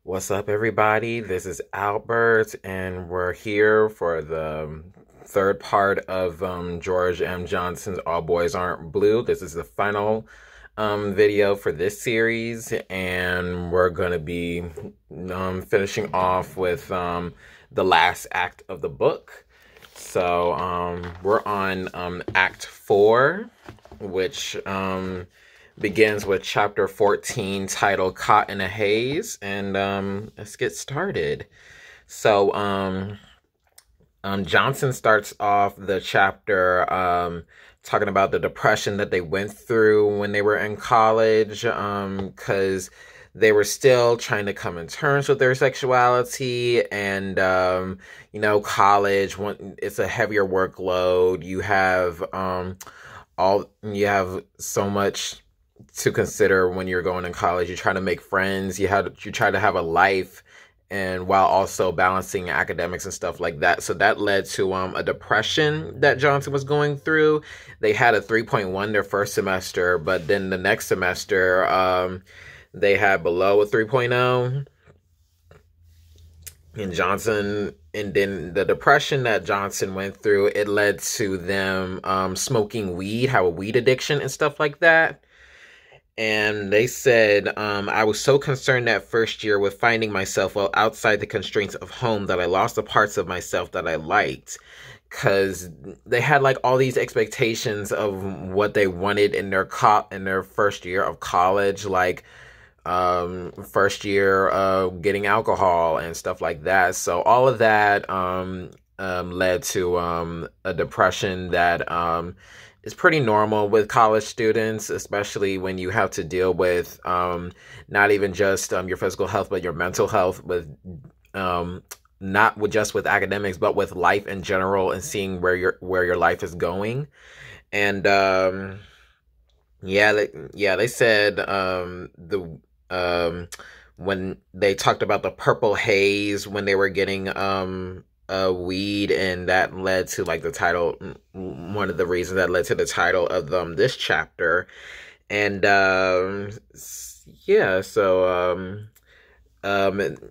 What's up, everybody? This is Albert, and we're here for the third part of George M. Johnson's All Boys Aren't Blue. This is the final video for this series, and we're going to be finishing off with the last act of the book. So we're on Act 4, which begins with chapter 14 titled Caught in a Haze, and let's get started. So Johnson starts off the chapter talking about the depression that they went through when they were in college, because they were still trying to come in terms with their sexuality, and college, it's a heavier workload. You have so much to consider when you're going in college. You try to make friends, you try to have a life, and while also balancing academics and stuff like that. So that led to a depression that Johnson was going through. They had a 3.1 their first semester, but then the next semester they had below a 3.0. And then the depression that Johnson went through, it led to them smoking weed, have a weed addiction and stuff like that. And they said, I was so concerned that first year with finding myself well outside the constraints of home that I lost the parts of myself that I liked. Because they had like all these expectations of what they wanted in their first year of college, like first year getting alcohol and stuff like that. So all of that led to a depression that is pretty normal with college students, especially when you have to deal with not even just your physical health, but your mental health, with not with just with academics, but with life in general, and seeing where your life is going. And they said when they talked about the purple haze when they were getting weed, and that led to like the title, one of the reasons that led to the title of this chapter. And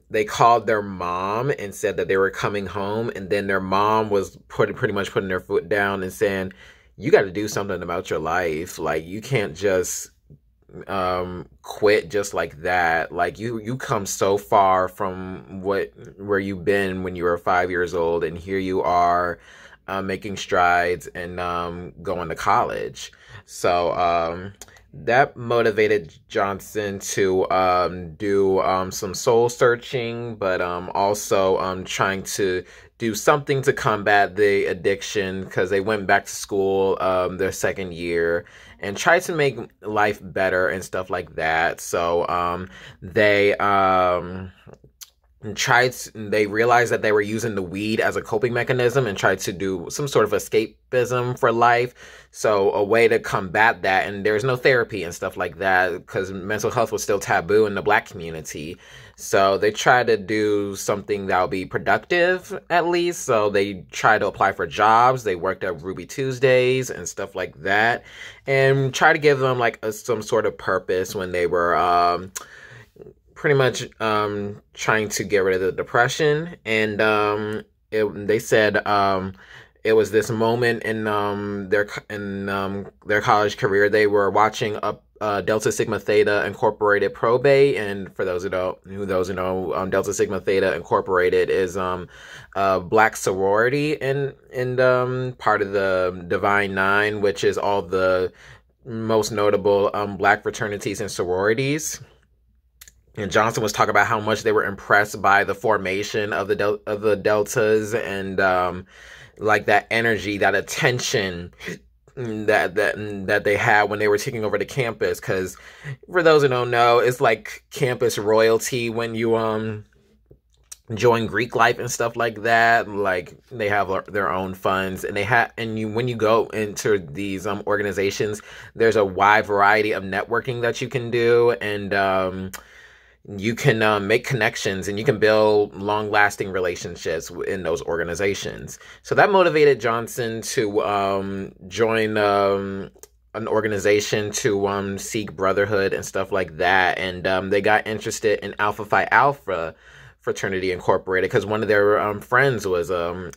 they called their mom and said that they were coming home, and then their mom was pretty much putting their foot down and saying, you got to do something about your life. Like, you can't just quit just like that. Like, you come so far from where you've been when you were 5 years old, and here you are making strides and going to college. So that motivated Johnson to do some soul searching, but also trying to do something to combat the addiction, because they went back to school their second year and tried to make life better and stuff like that. So they realized that they were using the weed as a coping mechanism and tried to do some sort of escapism for life. So a way to combat that, and there's no therapy and stuff like that because mental health was still taboo in the Black community. So they tried to do something that would be productive, at least. So they tried to apply for jobs. They worked at Ruby Tuesdays and stuff like that, and try to give them like some sort of purpose when they were pretty much trying to get rid of the depression. And they said it was this moment in their college career. They were watching Delta Sigma Theta Incorporated Probate, and for those who know, Delta Sigma Theta Incorporated is a Black sorority and part of the Divine Nine, which is all the most notable Black fraternities and sororities. And Johnson was talking about how much they were impressed by the formation of the Deltas, and like that energy, that attention that they had when they were taking over the campus. Because for those who don't know, it's like campus royalty when you join Greek life and stuff like that. Like, they have their own funds, and when you go into these organizations, there's a wide variety of networking that you can do, and you can make connections, and you can build long-lasting relationships in those organizations. So that motivated Johnson to join an organization to seek brotherhood and stuff like that, and they got interested in Alpha Phi Alpha Fraternity Incorporated because one of their friends was a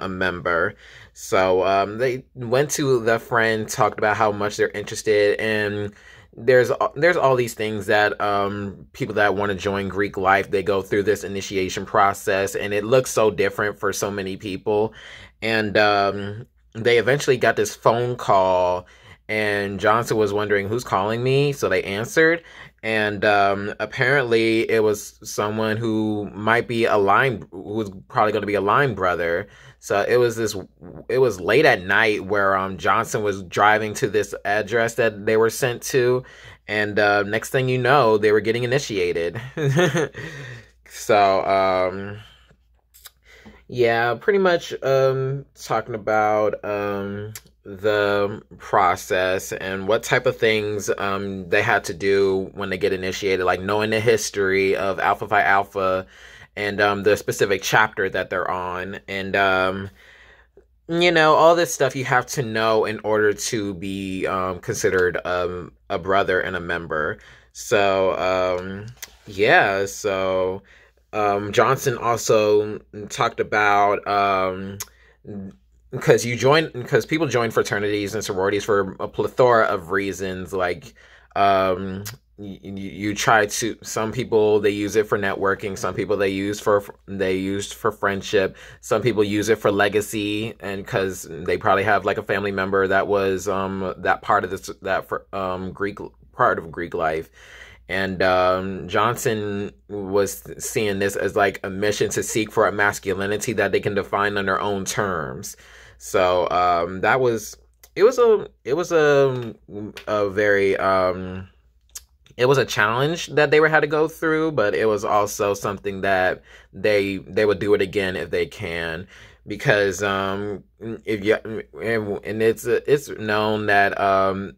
member. So they went to the friend, talked about how much they're interested, and there's all these things that people that want to join Greek life, they go through this initiation process, and it looks so different for so many people. And they eventually got this phone call, and Johnson was wondering who's calling me, so they answered. And apparently it was someone who might be a line, who was probably going to be a line brother. So it was late at night where Johnson was driving to this address that they were sent to, and next thing you know, they were getting initiated. So yeah, pretty much talking about the process and what type of things they had to do when they get initiated, like knowing the history of Alpha Phi Alpha and the specific chapter that they're on, and all this stuff you have to know in order to be considered a brother and a member. So yeah, so Johnson also talked about because people join fraternities and sororities for a plethora of reasons, like you try to, some people they use it for networking, some people they used for friendship, some people use it for legacy, and because they probably have like a family member that was that part of this, that for Greek part of Greek life. And Johnson was seeing this as like a mission to seek for a masculinity that they can define on their own terms. So it was a challenge that they had to go through, but it was also something that they would do it again if they can, because if you, and it's known that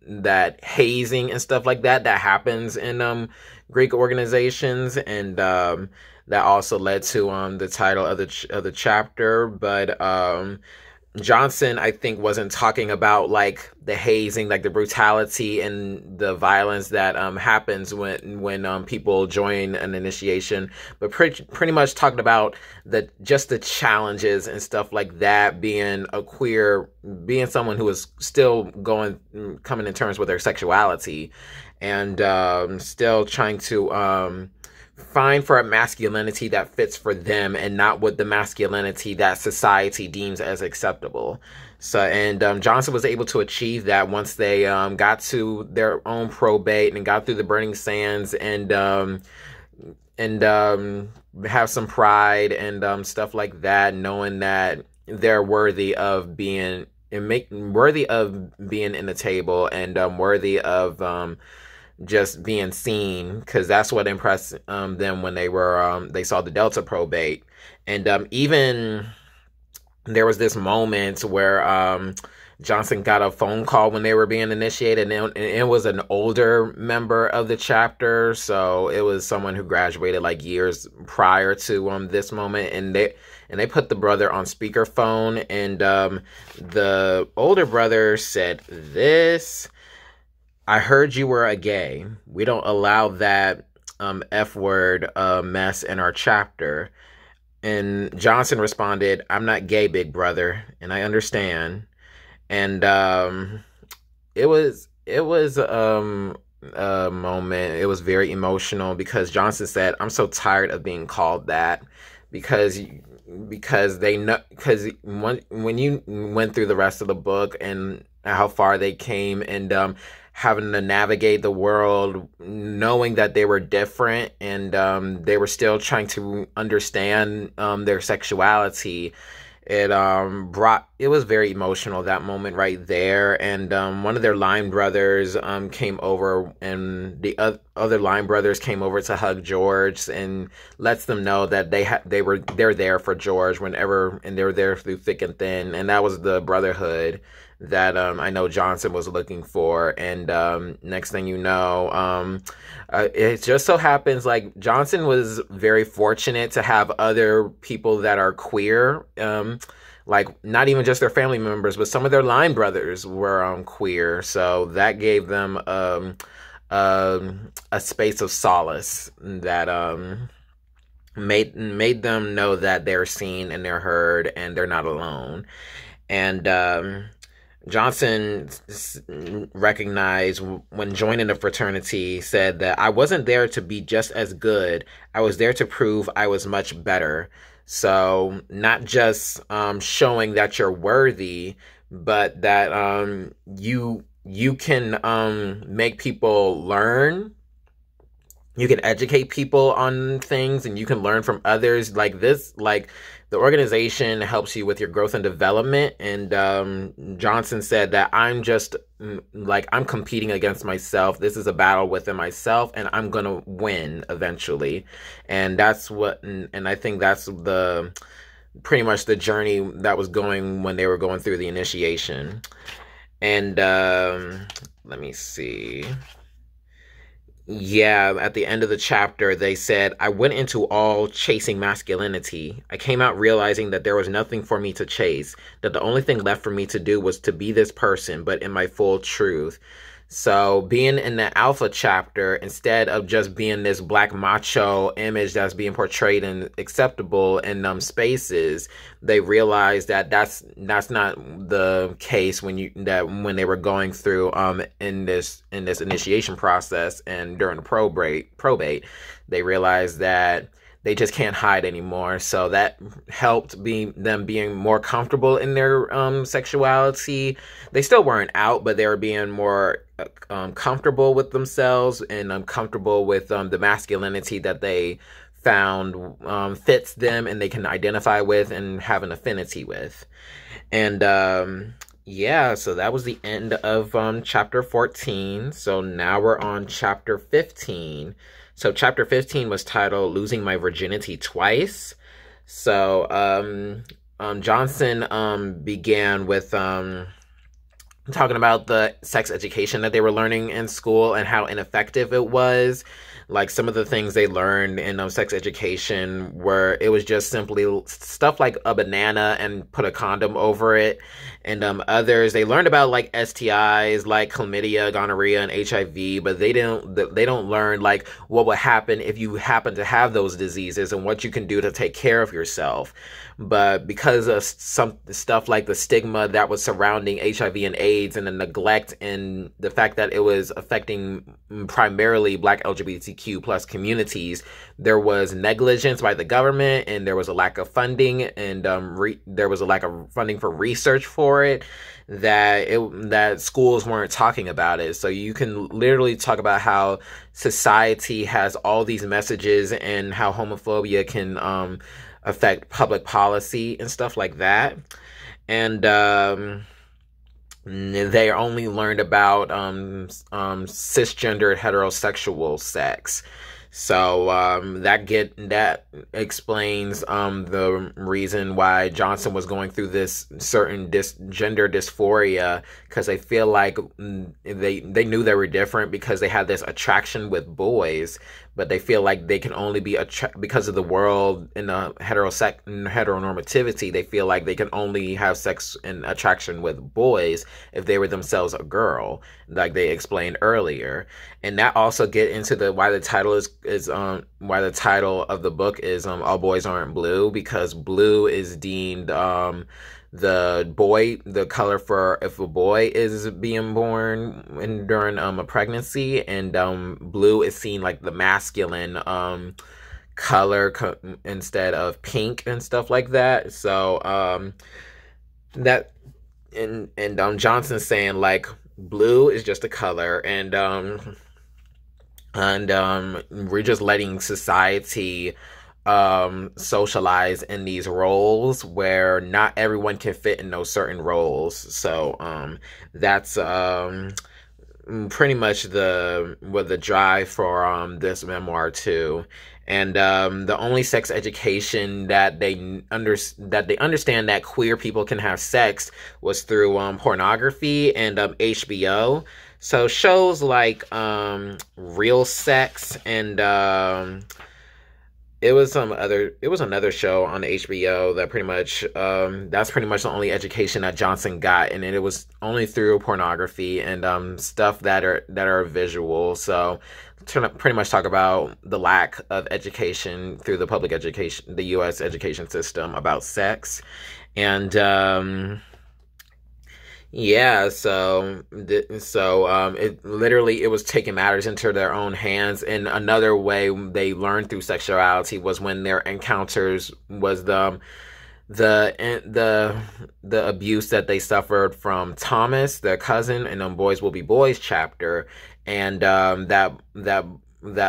that hazing and stuff like that happens in Greek organizations, and that also led to the title of the chapter. But Johnson, I think, wasn't talking about like the hazing, like the brutality and the violence that happens when people join an initiation, but pretty much talking about just the challenges and stuff like that, being a queer, being someone who is still coming to terms with their sexuality, and still trying to find for a masculinity that fits for them and not with the masculinity that society deems as acceptable. So, and Johnson was able to achieve that once they got to their own probate and got through the burning sands, and have some pride and stuff like that, knowing that they're worthy of being in the table, and worthy of just being seen, because that's what impressed them when they saw the Delta probate. And even there was this moment where Johnson got a phone call when they were being initiated, and it was an older member of the chapter, so it was someone who graduated like years prior to this moment, and they put the brother on speakerphone, and the older brother said this: "I heard you were a gay. We don't allow that F word mess in our chapter." And Johnson responded, "I'm not gay, big brother, and I understand." And it was a moment. It was very emotional because Johnson said, "I'm so tired of being called that," because they know, because when you went through the rest of the book and how far they came, and having to navigate the world, knowing that they were different, and they were still trying to understand their sexuality, it was very emotional, that moment right there. And one of their line brothers came over, and the other line brothers came over to hug George and lets them know that they're there for George whenever, and they were there through thick and thin. And that was the brotherhood that I know Johnson was looking for. And next thing you know, it just so happens like Johnson was very fortunate to have other people that are queer like not even just their family members, but some of their line brothers were queer. So that gave them a space of solace that made them know that they're seen and they're heard and they're not alone. And Johnson recognized when joining the fraternity, said that I wasn't there to be just as good. I was there to prove I was much better. So not just showing that you're worthy, but that you can make people learn. You can educate people on things, and you can learn from others. Like this, like the organization helps you with your growth and development. And Johnson said that I'm competing against myself. This is a battle within myself, and I'm gonna win eventually. And that's and I think that's pretty much the journey that was going when they were going through the initiation. And let me see. Yeah, at the end of the chapter, they said, I went into all chasing masculinity. I came out realizing that there was nothing for me to chase, that the only thing left for me to do was to be this person, but in my full truth. So being in the alpha chapter, instead of just being this black macho image that's being portrayed and acceptable in spaces, they realized that that's not the case when they were going through in this initiation process and during the probate, they realized that they just can't hide anymore. So that helped them being more comfortable in their sexuality. They still weren't out, but they were being more comfortable with themselves and comfortable with the masculinity that they found fits them and they can identify with and have an affinity with. And yeah, so that was the end of chapter 14. So now we're on chapter 15. So chapter 15 was titled Losing My Virginity Twice. So Johnson began with talking about the sex education that they were learning in school and how ineffective it was. Like some of the things they learned in sex education were, it was just simply stuff like a banana and put a condom over it. And others, they learned about like STIs, like chlamydia, gonorrhea, and HIV, but they don't learn like what would happen if you happen to have those diseases and what you can do to take care of yourself. But because of some stuff like the stigma that was surrounding HIV and AIDS and the neglect and the fact that it was affecting primarily Black LGBTQ plus communities, there was negligence by the government and there was a lack of funding and there was a lack of funding for research for it, that schools weren't talking about it. So you can literally talk about how society has all these messages and how homophobia can affect public policy and stuff like that. And they only learned about cisgendered heterosexual sex. So that explains the reason why Johnson was going through this certain gender dysphoria, because they feel like they knew they were different because they had this attraction with boys, but they feel like they can only be because of the world in the heteronormativity. They feel like they can only have sex and attraction with boys if they were themselves a girl, like they explained earlier. And that also get into why the title why the title of the book is All Boys Aren't Blue, because blue is deemed the color for if a boy is being born during a pregnancy, and blue is seen like the masculine color instead of pink and stuff like that. So that and Johnson's saying like blue is just a color, and we're just letting society socialize in these roles where not everyone can fit in those certain roles. So that's pretty much the drive for this memoir too. And the only sex education that they understand that queer people can have sex was through pornography and HBO. So shows like Real Sex and it was another show on HBO that pretty much that's pretty much the only education that Johnson got, and it was only through pornography and stuff that are visual. So to pretty much talk about the lack of education through the public education, the US education system about sex. And yeah, it literally, it was taking matters into their own hands. And another way they learned through sexuality was when their encounters was the the the abuse that they suffered from Thomas, their cousin, and Boys Will Be Boys chapter, and that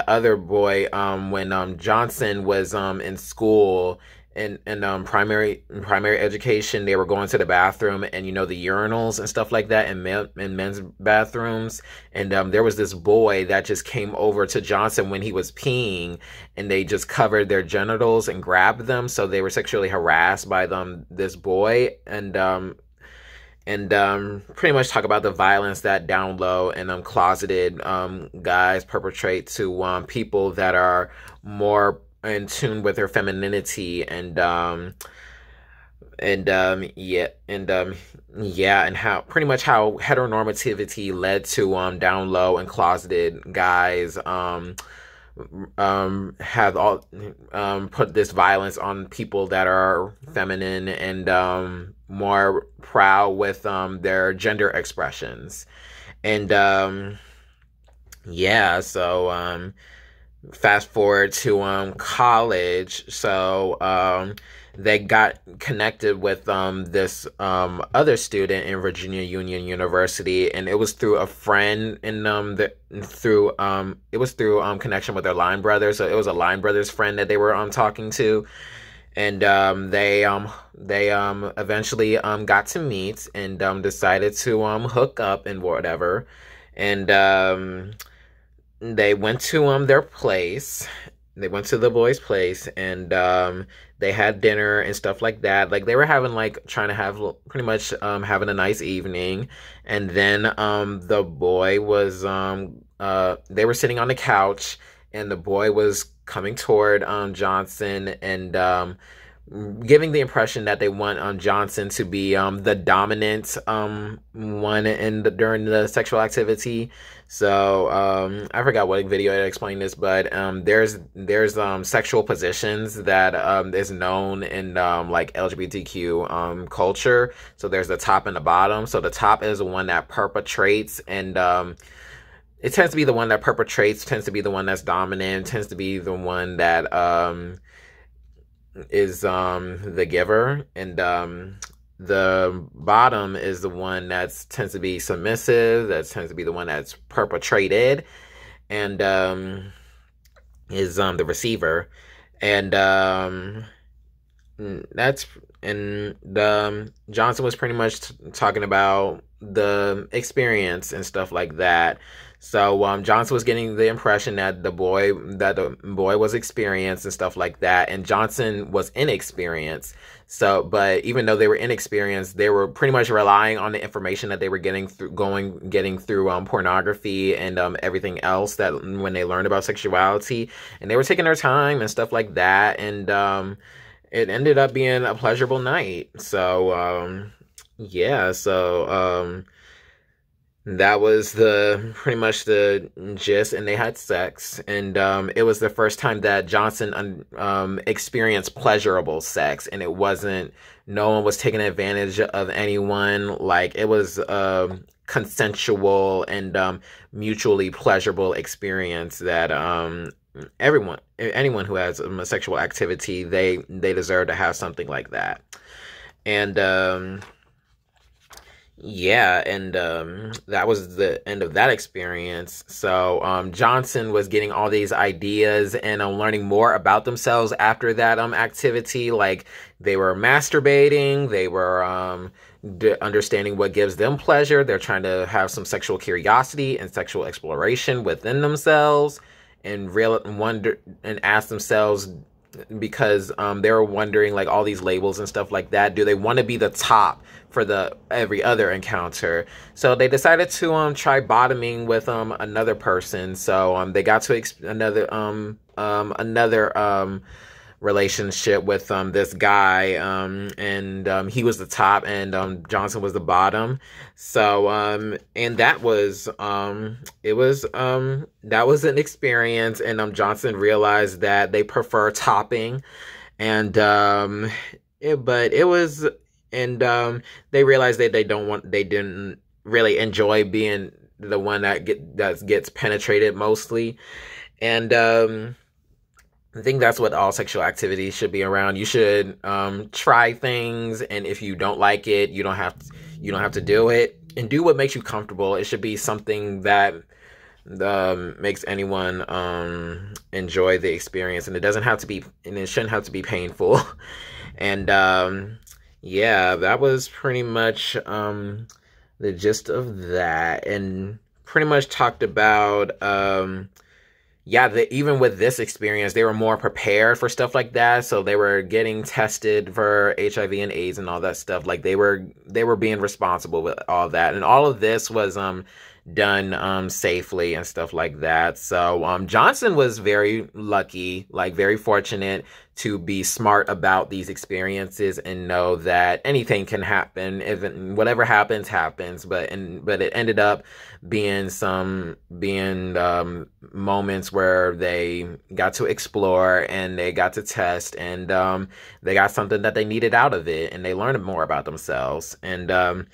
other boy, when Johnson was in school, in primary education, they were going to the bathroom, and the urinals and stuff like that in men's bathrooms, and there was this boy that just came over to Johnson when he was peeing, and they just covered their genitals and grabbed them, so they were sexually harassed by this boy. And pretty much talk about the violence that down low and closeted guys perpetrate to people that are more in tune with their femininity, and how pretty much how heteronormativity led to down low and closeted guys have all put this violence on people that are feminine and more proud with their gender expressions. And fast forward to college. So they got connected with this other student in Virginia Union University, and it was through a friend, and it was through connection with their line brother. So it was a line brother's friend that they were talking to, and they eventually got to meet and decided to hook up and whatever. And they went to their place. They went to the boy's place, and they had dinner and stuff like that. Like, they were having, like, trying to have pretty much having a nice evening. And then the boy was they were sitting on the couch, and the boy was coming toward Johnson, and giving the impression that they want Johnson to be the dominant one during the sexual activity. So I forgot what video it explained this, but there's sexual positions that is known in like LGBTQ culture. So there's the top and the bottom. So the top is the one that perpetrates, and it tends to be the one that perpetrates, tends to be the one that's dominant, tends to be the one that is the giver, and the bottom is the one that tends to be submissive, that tends to be the one that's perpetrated, and is the receiver. And Johnson was pretty much talking about the experience and stuff like that. So Johnson was getting the impression that the boy was experienced and stuff like that, and Johnson was inexperienced. So, but even though they were inexperienced, they were pretty much relying on the information that they were getting through pornography and everything else that when they learned about sexuality, and they were taking their time and stuff like that, and it ended up being a pleasurable night. So that was pretty much the gist, and they had sex, and it was the first time that Johnson experienced pleasurable sex, and no one was taking advantage of anyone. Like, it was consensual and mutually pleasurable experience that anyone who has a sexual activity, they deserve to have something like that. And that was the end of that experience. So Johnson was getting all these ideas and learning more about themselves after that activity. Like, they were masturbating, they were understanding what gives them pleasure. They're trying to have some sexual curiosity and sexual exploration within themselves, and wonder and ask themselves, because they were wondering, like, all these labels and stuff like that. Do they want to be the top for the every other encounter? So they decided to try bottoming with another person. So they got to another relationship with this guy, and he was the top, and Johnson was the bottom. So and that was that was an experience, and Johnson realized that they prefer topping, and but it was, and they realized that they didn't really enjoy being the one that gets penetrated mostly. And I think that's what all sexual activity should be around. You should try things, and if you don't like it, you don't have to do it, and do what makes you comfortable. It should be something that makes anyone enjoy the experience, and it shouldn't have to be painful. And yeah, that was pretty much the gist of that, and pretty much talked about even with this experience, they were more prepared for stuff like that. So they were getting tested for HIV and AIDS and all that stuff. Like they were being responsible with all that, and all of this was done safely and stuff like that. So Johnson was very lucky, like very fortunate to be smart about these experiences and know that anything can happen. If whatever happens, but it ended up being moments where they got to explore, and they got to test, and they got something that they needed out of it, and they learned more about themselves. And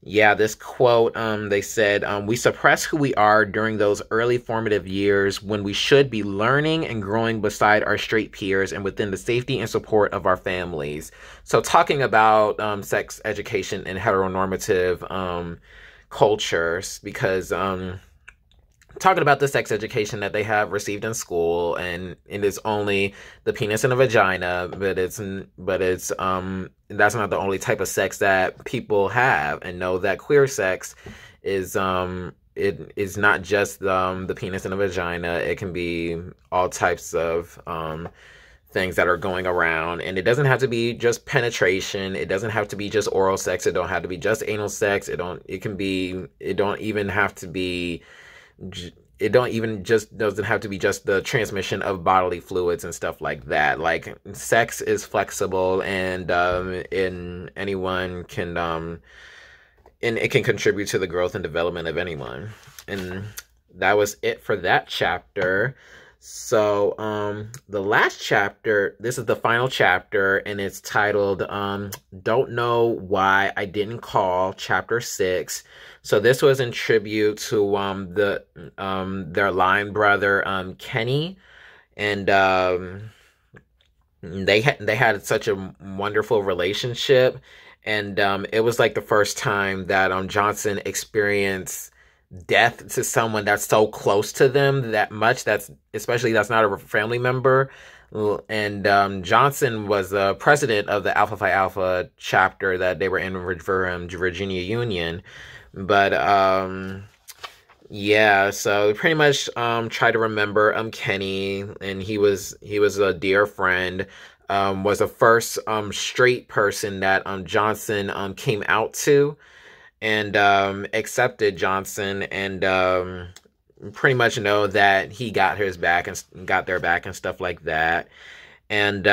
yeah, this quote, they said, we suppress who we are during those early formative years when we should be learning and growing beside our straight peers and within the safety and support of our families. So talking about sex education in heteronormative cultures, because talking about the sex education that they have received in school, and it is only the penis and the vagina, but it's that's not the only type of sex that people have, and know that queer sex is it is not just the penis and the vagina. It can be all types of things that are going around, and it doesn't have to be just penetration. It doesn't have to be just oral sex. It don't have to be just anal sex. It doesn't even have to be doesn't have to be just the transmission of bodily fluids and stuff like that. Like, sex is flexible, and anyone can and it can contribute to the growth and development of anyone. And that was it for that chapter. So the last chapter, this is the final chapter, and it's titled Don't Know Why I Didn't Call, Chapter 6. So this was in tribute to their line brother Kenny, and they had such a wonderful relationship, and it was like the first time that Johnson experienced death to someone that's so close to them that much, that's not a family member. And Johnson was the president of the Alpha Phi Alpha chapter that they were in for Virginia Union. But yeah, so pretty much try to remember Kenny, and he was a dear friend. Was the first straight person that Johnson came out to, and accepted Johnson, and pretty much know that he got their back and stuff like that. And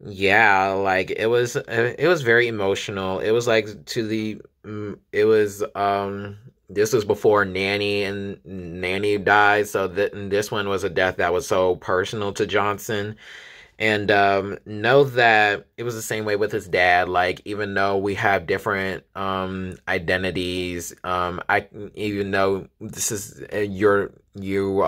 yeah, like it was very emotional. It was like this was before Nanny died, so this one was a death that was so personal to Johnson. And know that it was the same way with his dad. Like, even though we have different identities, even though this is you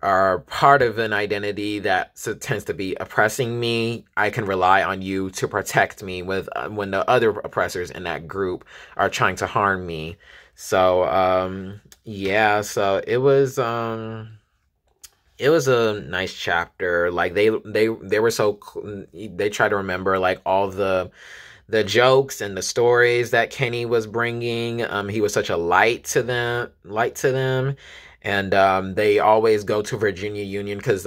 are part of an identity that tends to be oppressing me, I can rely on you to protect me when the other oppressors in that group are trying to harm me. So yeah, so it was a nice chapter. Like they were they try to remember like all the jokes and the stories that Kenny was bringing. He was such a light to them, and they always go to Virginia Union because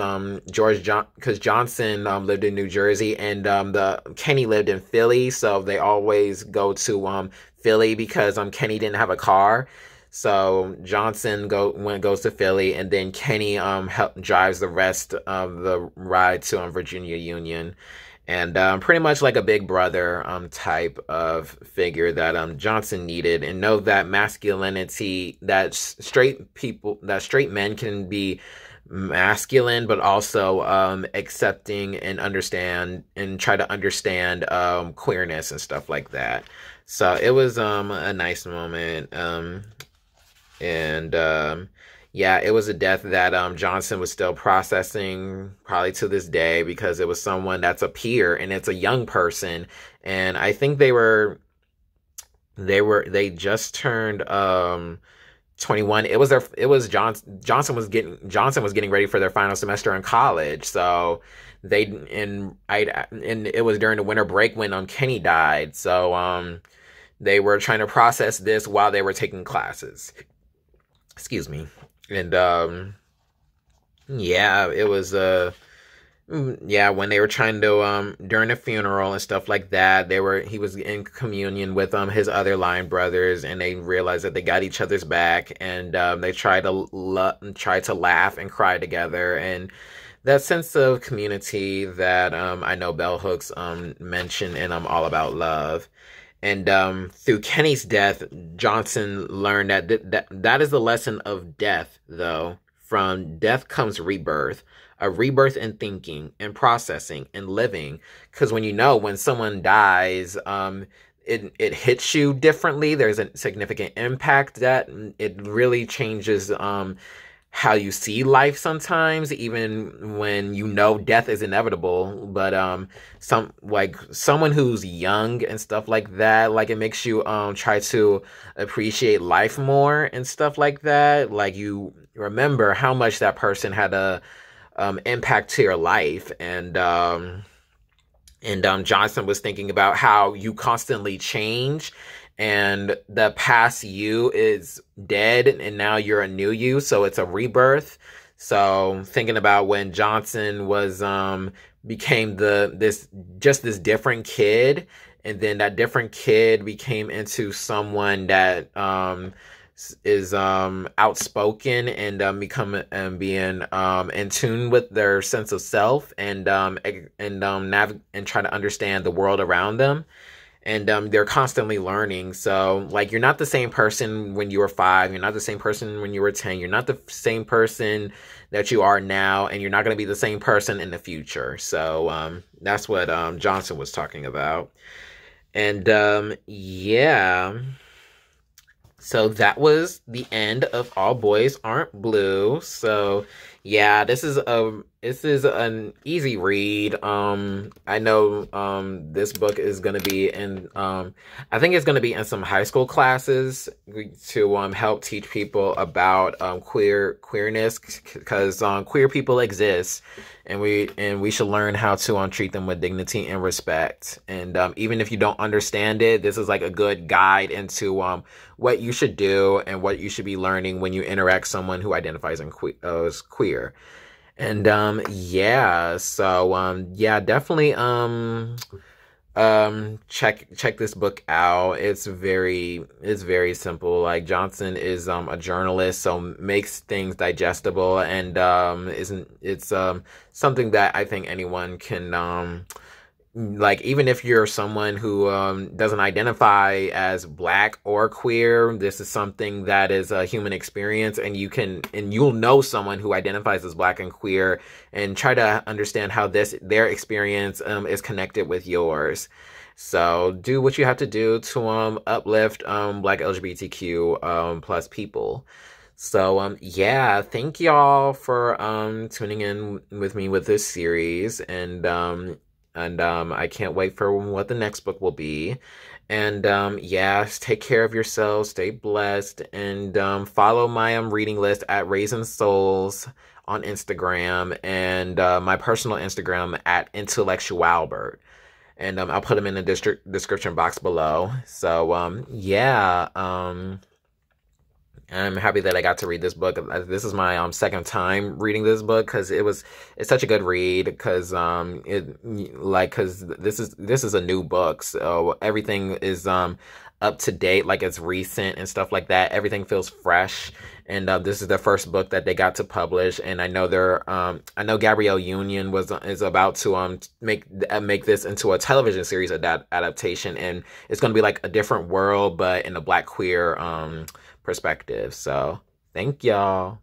Johnson lived in New Jersey, and the Kenny lived in Philly, so they always go to Philly because Kenny didn't have a car. So Johnson goes to Philly, and then Kenny drives the rest of the ride to Virginia Union, and pretty much like a big brother type of figure that Johnson needed, and know that masculinity, that straight men can be masculine, but also accepting and understand and try to understand queerness and stuff like that. So it was a nice moment. And yeah, it was a death that Johnson was still processing probably to this day, because it was someone that's a peer and it's a young person, and I think they just turned 21. Johnson was getting ready for their final semester in college, so and it was during the winter break when Kenny died, so they were trying to process this while they were taking classes. Excuse me. And yeah, it was yeah, when they were trying to during the funeral and stuff like that, he was in communion with his other line brothers, and they realized that they got each other's back, and they tried to laugh and cry together, and that sense of community that I know Bell Hooks mentioned in All About Love. And through Kenny's death, Johnson learned that is the lesson of death, though. From death comes rebirth, a rebirth in thinking and processing and living. Because when someone dies, it hits you differently. There's a significant impact that it really changes how you see life sometimes, even when death is inevitable. But someone who's young and stuff like that, like, it makes you try to appreciate life more and stuff like that. Like, you remember how much that person had a impact to your life. And Johnson was thinking about how you constantly change, and the past you is dead, and now you're a new you, so it's a rebirth. So thinking about when Johnson was became this different kid, and then that different kid became into someone that is outspoken and being in tune with their sense of self, and try to understand the world around them. And they're constantly learning. So, like, you're not the same person when you were 5. You're not the same person when you were 10. You're not the same person that you are now. And you're not going to be the same person in the future. So, that's what Johnson was talking about. And, yeah. So that was the end of All Boys Aren't Blue. So, yeah, this is an easy read. I know this book is gonna be in I think it's gonna be in some high school classes to help teach people about queerness, because queer people exist, and we should learn how to treat them with dignity and respect. And even if you don't understand it, this is like a good guide into what you should do and what you should be learning when you interact someone who identifies as queer. And yeah, so yeah, definitely check this book out. It's very simple. Like, Johnson is a journalist, so makes things digestible, and it's something that I think anyone can like, even if you're someone who doesn't identify as Black or queer, this is something that is a human experience, and you'll know someone who identifies as Black and queer, and try to understand how their experience is connected with yours. So do what you have to do to uplift Black LGBTQ plus people. So yeah, thank y'all for tuning in with me with this series, and I can't wait for what the next book will be. And yeah, take care of yourselves, stay blessed, and follow my reading list at Raisin Souls on Instagram, and my personal Instagram at Intellectualbert. And I'll put them in the description box below. So yeah, I'm happy that I got to read this book. This is my second time reading this book because it's such a good read because this is a new book, so everything is up to date, like it's recent and stuff like that. Everything feels fresh, and this is the first book that they got to publish. And I know Gabrielle Union is about to make this into a television series adaptation, and it's going to be like a different world, but in a Black queer perspective. So thank y'all.